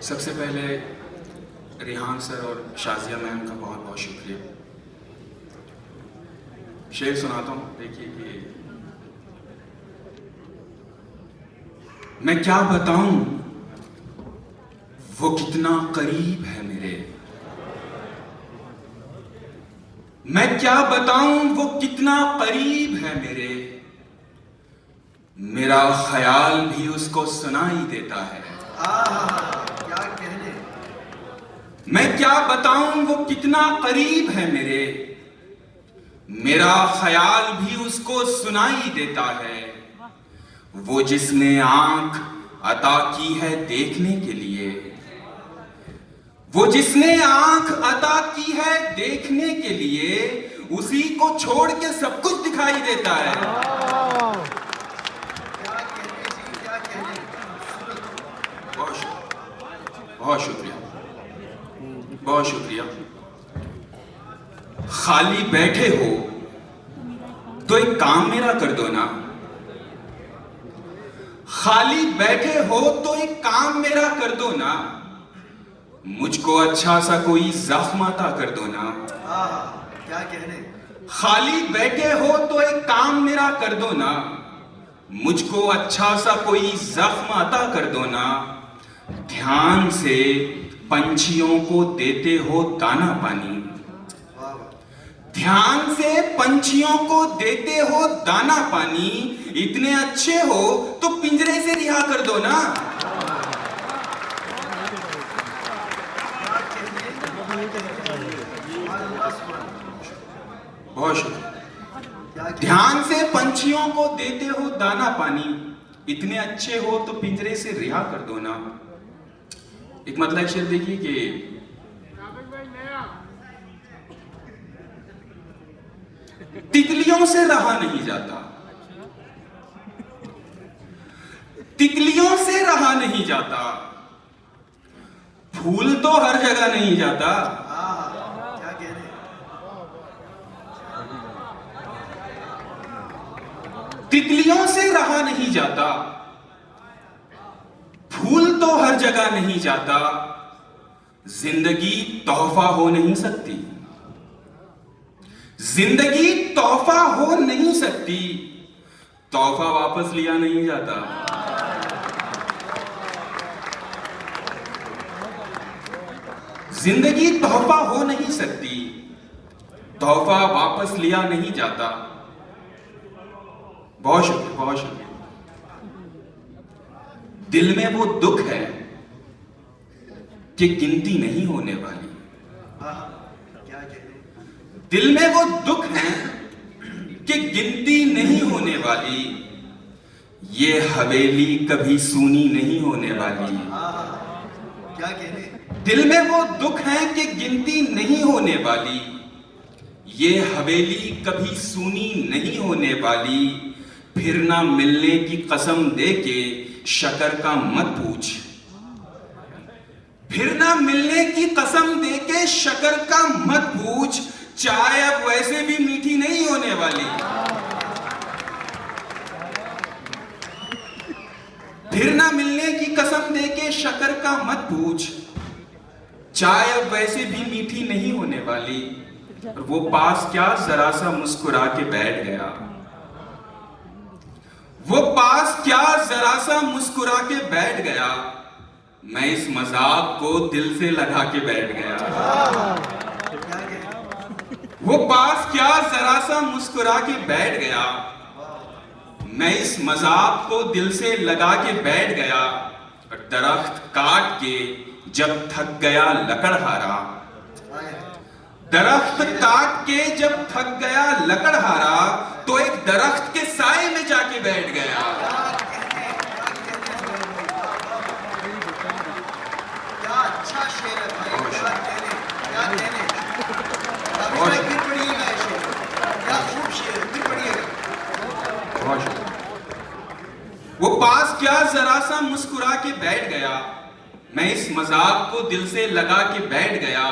सबसे पहले रिहान सर और शाजिया मैम का बहुत बहुत शुक्रिया। शेर सुनाता हूँ, देखिए कि मैं क्या बताऊं वो कितना करीब है मेरे, मैं क्या बताऊं वो कितना करीब है मेरे, मेरा ख्याल भी उसको सुनाई देता है। क्या कहने। मैं क्या बताऊं वो कितना करीब है मेरे, मेरा ख्याल भी उसको सुनाई देता है। वो जिसने आंख अता की है देखने के लिए, वो जिसने आंख अता की है देखने के लिए, उसी को छोड़ के सब कुछ दिखाई देता है। क्या कहने जी, क्या कहने। बहुत शुक्रिया, बहुत शुक्रिया। खाली बैठे हो तो एक काम मेरा कर दो ना, खाली बैठे हो तो एक काम मेरा कर दो ना, मुझको अच्छा सा कोई जख्म अता कर दो ना। क्या कहने। खाली बैठे हो तो एक काम मेरा कर दो ना, मुझको अच्छा सा कोई जख्म अता कर दो ना। ध्यान से पंछियों को देते हो दाना पानी, ध्यान से पंछियों को देते हो दाना पानी, इतने अच्छे हो तो पिंजरे से रिहा कर दो ना। बहुत शुक्रिया। ध्यान से पंछियों को देते हो दाना पानी, इतने अच्छे हो तो पिंजरे से रिहा कर दो ना। एक मतलब शेर देखिए कि तितलियों से रहा नहीं जाता, तितलियों से रहा नहीं जाता, फूल तो हर जगह नहीं जाता। क्या कहने। तितलियों से रहा नहीं जाता, फूल तो हर जगह नहीं जाता, जिंदगी तोहफा हो नहीं सकती, जिंदगी तोहफा हो नहीं सकती, तोहफा वापस लिया नहीं जाता। जिंदगी तोहफा हो नहीं सकती, तोहफा वापस लिया नहीं जाता। बहुत शुक्रिया, बहुत शुक्रिया। दिल में वो दुख है कि गिनती नहीं होने वाली, क्या कहने। दिल में वो दुख है कि गिनती नहीं होने वाली, ये हवेली कभी सूनी नहीं होने वाली। क्या कहने। दिल में वो दुख है कि गिनती नहीं होने वाली, ये हवेली कभी सूनी नहीं होने वाली। फिर ना मिलने की कसम दे के शक्कर का मत पूछ, फिर ना मिलने की कसम दे के शक्कर का मत पूछ, चाय अब वैसे भी मीठी नहीं होने वाली। फिर ना मिलने की कसम दे के शक्कर का मत पूछ, चाय अब वैसे भी मीठी नहीं होने वाली। और वो पास क्या जरा सा मुस्कुरा के बैठ गया, वो पास क्या जरा सा मुस्कुरा के बैठ गया, मैं इस मजाक को दिल से लगा के बैठ गया। वो पास क्या जरा सा मुस्कुरा के बैठ गया, मैं इस मजाक को दिल से लगा के बैठ गया। और दरख्त काट के जब थक गया लकड़हारा, दरख्त काट के जब थक गया लकड़हारा, तो एक दरख्त के साए में जाके बैठ गया। क्या अच्छा शेर है भाई। क्या कहने, क्या कहने। फिर पढ़िएगा ये शेर, क्या खूब शेर है, फिर पढ़िएगा। बहुत शुक्रिया। वो पास क्या जरा सा मुस्कुरा के बैठ गया, मैं इस मजाक को दिल से लगा के बैठ गया।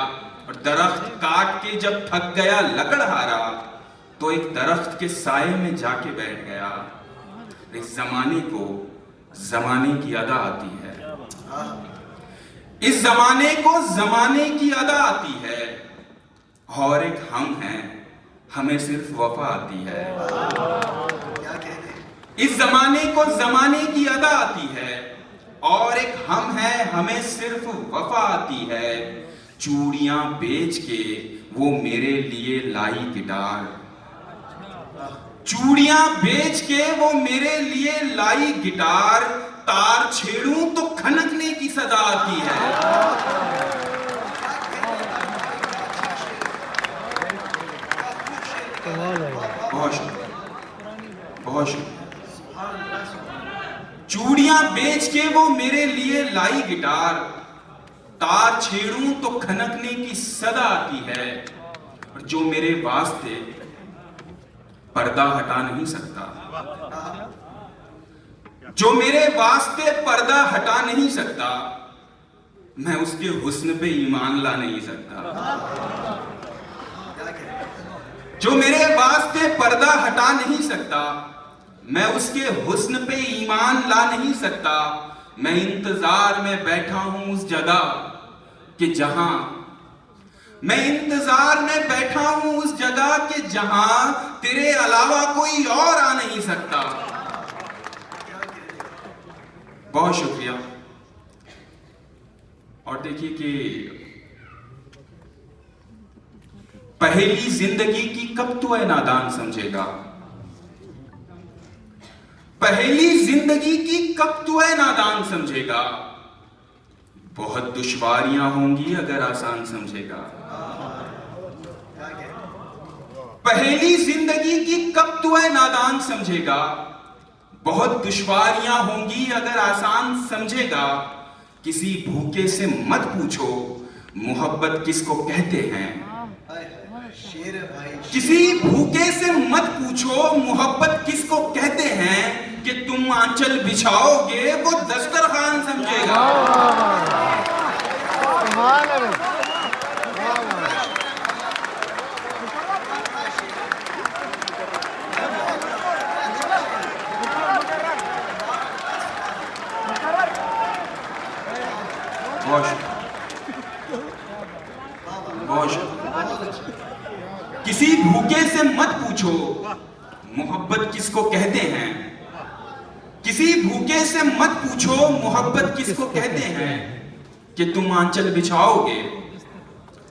और दरख्त काट के जब थक गया लकड़हारा, तो एक दरख्त के साए में जाके बैठ गया। इस जमाने को जमाने की अदा आती है, इस जमाने को जमाने की अदा आती है, और एक हम हैं, हमें सिर्फ वफा आती है। क्या कहते हैं? इस जमाने को जमाने की अदा आती है, और एक हम हैं, हमें सिर्फ वफा आती है। चूड़ियां बेच के वो मेरे लिए लाई गिटार, चूड़ियां बेच के वो मेरे लिए लाई गिटार। तार छेड़ूं तो खनकने की सजा आती है। बहुत शुक्रिया, बहुत शुक्रिया। चूड़ियां बेच के वो मेरे लिए लाई गिटार, तार छेड़ूं तो खनकने की सदा आती है। और जो मेरे वास्ते पर्दा हटा नहीं सकता, जो मेरे वास्ते पर्दा हटा नहीं सकता, मैं उसके हुस्न पे ईमान ला नहीं सकता। जो मेरे वास्ते पर्दा हटा नहीं सकता, मैं उसके हुस्न पे ईमान ला नहीं सकता। मैं इंतजार में बैठा हूं उस जगह कि जहां, मैं इंतजार में बैठा हूं उस जगह के जहां तेरे अलावा कोई और आ नहीं सकता। बहुत शुक्रिया। और देखिए कि पहेली जिंदगी की कब तू है नादान समझेगा, पहेली जिंदगी की कब तू है नादान समझेगा। बहुत दुश्वारियां होंगी अगर आसान समझेगा। पहेली जिंदगी की कब तू है नादान समझेगा। बहुत दुश्वारियां होंगी अगर आसान समझेगा। किसी भूखे से मत पूछो मोहब्बत किसको कहते हैं। शेर है भाई। किसी भूखे से मत पूछो मोहब्बत किसको कहते हैं। कि तुम आंचल बिछाओगे वो दस्तरखान समझेगा। किसी भूखे से मत पूछो मोहब्बत किसको कहते हैं। किसी भूखे से मत पूछो मोहब्बत किसको कहते हैं। कि तुम आंचल बिछाओगे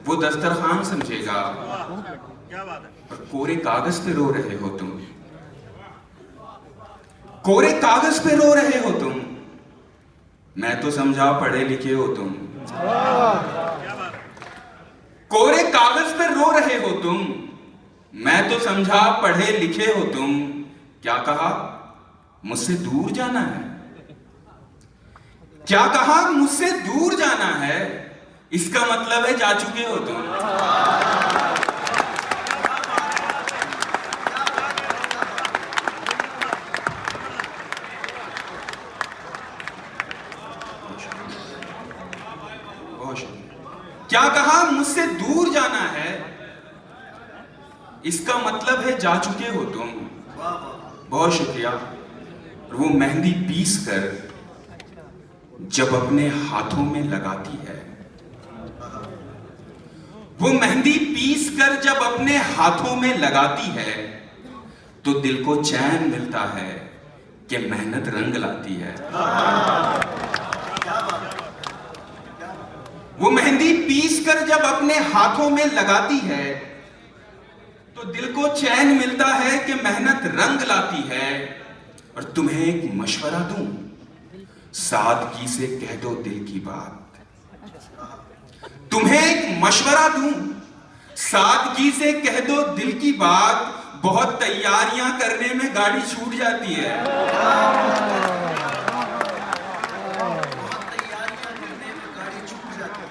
वो दस्तरखान समझेगा। और कोरे कागज पे रो रहे हो तुम, कोरे कागज पे रो रहे हो तुम। मैं तो समझा पढ़े लिखे हो तुम। कोरे कागज पे रो रहे हो तुम, मैं तो समझा पढ़े लिखे हो तुम। क्या कहा मुझसे दूर जाना है, क्या कहा मुझसे दूर जाना है। इसका मतलब है जा चुके हो तुम। क्या कहा मुझसे दूर जाना है, इसका मतलब है जा चुके हो तुम। बहुत शुक्रिया। और वो मेहंदी पीस कर जब अपने हाथों में लगाती है, वो मेहंदी पीस कर जब अपने हाथों में लगाती है, तो दिल को चैन मिलता है कि मेहनत रंग लाती है। वो मेहंदी पीस कर जब अपने हाथों में लगाती है, तो दिल को चैन मिलता है कि मेहनत रंग लाती है। और तुम्हें एक मशवरा दूं, सादगी से कह दो दिल की बात। तुम्हें एक मशवरा दूं, सादगी से कह दो दिल की बात। बहुत तैयारियां करने में गाड़ी छूट जाती है।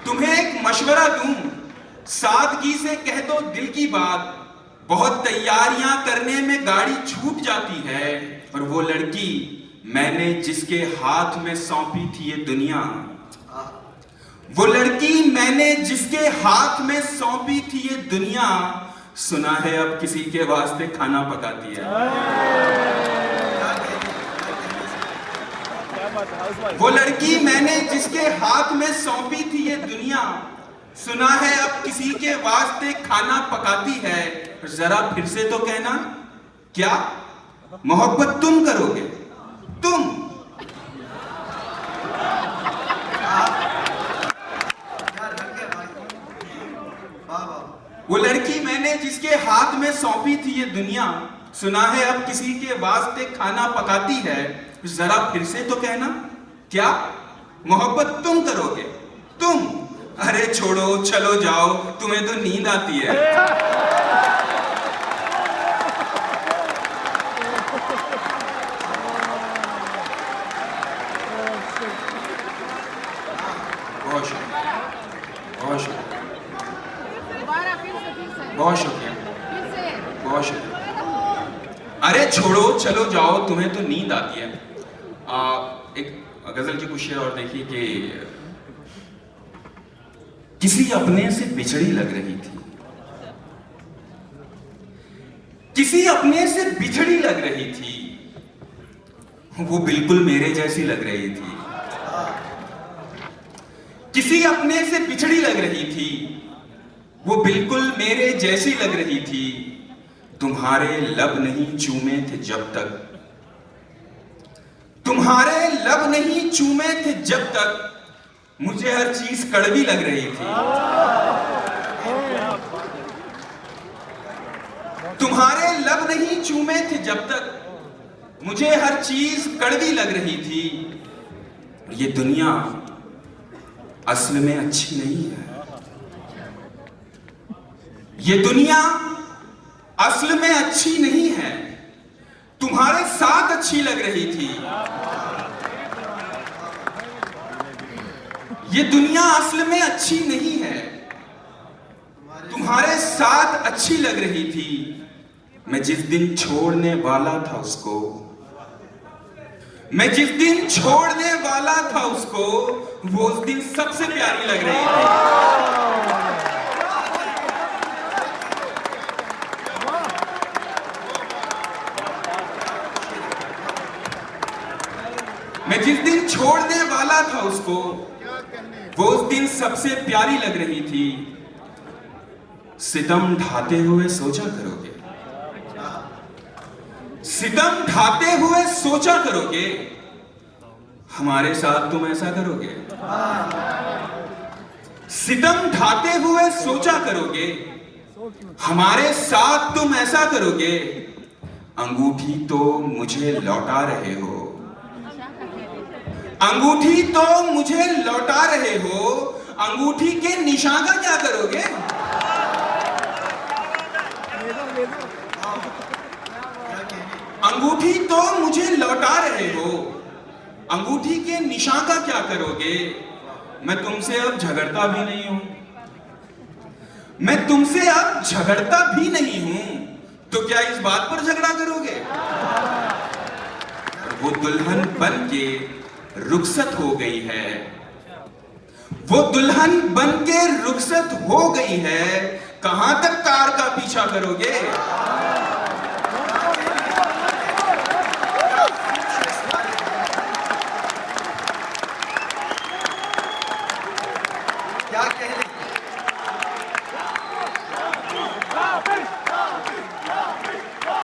तुम्हें एक मशवरा दूं, सादगी से कह दो दिल की बात। बहुत तैयारियां करने में गाड़ी छूट जाती है। और वो लड़की मैंने जिसके हाथ में सौंपी थी ये दुनिया, वो लड़की मैंने जिसके हाथ में सौंपी थी ये दुनिया, सुना है अब किसी के वास्ते खाना पकाती है। वो लड़की मैंने जिसके हाथ में सौंपी थी ये दुनिया, सुना है अब किसी के वास्ते खाना पकाती है। जरा फिर से तो कहना, क्या मोहब्बत तुम करोगे? तुम वो लड़की मैंने जिसके हाथ में सौंपी थी ये दुनिया, सुना है अब किसी के वास्ते खाना पकाती है। जरा फिर से तो कहना, क्या मोहब्बत तुम करोगे? तुम अरे छोड़ो चलो जाओ, तुम्हें तो नींद आती है। बहुत शुक्रिया, बहुत शुक्रिया, बहुत शुक्रिया, बहुत शुक्रिया। अरे छोड़ो चलो जाओ, तुम्हें तो नींद आती है। एक गजल की कुछ शेर और देखिए कि किसी अपने से बिछड़ी लग रही थी, किसी अपने से बिछड़ी लग रही थी, वो बिल्कुल मेरे जैसी लग रही थी। किसी अपने से बिछड़ी लग रही थी, वो बिल्कुल मेरे जैसी लग रही थी। तुम्हारे लब नहीं चूमे थे जब तक, तुम्हारे लब नहीं चूमे थे जब तक, मुझे हर चीज कड़वी लग रही थी। तुम्हारे लब नहीं चूमे थे जब तक, मुझे हर चीज कड़वी लग रही थी। ये दुनिया असल में अच्छी नहीं है, ये दुनिया असल में अच्छी नहीं है, तुम्हारे साथ अच्छी लग रही थी। ये दुनिया असल में अच्छी नहीं है, तुम्हारे साथ अच्छी लग रही थी। मैं जिस दिन छोड़ने वाला था उसको, मैं जिस दिन छोड़ने वाला था उसको, वो उस दिन सबसे प्यारी लग रही थी। मैं जिस दिन छोड़ने वाला था उसको, वो उस दिन सबसे प्यारी लग रही थी। सितम ढाते हुए सोचा करोगे, सितम ढाते हुए सोचा करोगे, हमारे साथ तुम ऐसा करोगे? सितम ढाते हुए सोचा करोगे, हमारे साथ तुम ऐसा करोगे। अंगूठी तो मुझे लौटा रहे हो, अंगूठी तो मुझे लौटा रहे हो, अंगूठी के निशान का क्या करोगे? अंगूठी तो मुझे लौटा रहे हो, अंगूठी के निशान का क्या करोगे? मैं तुमसे अब झगड़ता भी नहीं हूं, मैं तुमसे अब झगड़ता भी नहीं हूं, तो क्या इस बात पर झगड़ा करोगे? वो दुल्हन बन के रुखसत हो गई है, वो दुल्हन बनके रुखसत हो गई है, कहां तक कार का पीछा करोगे?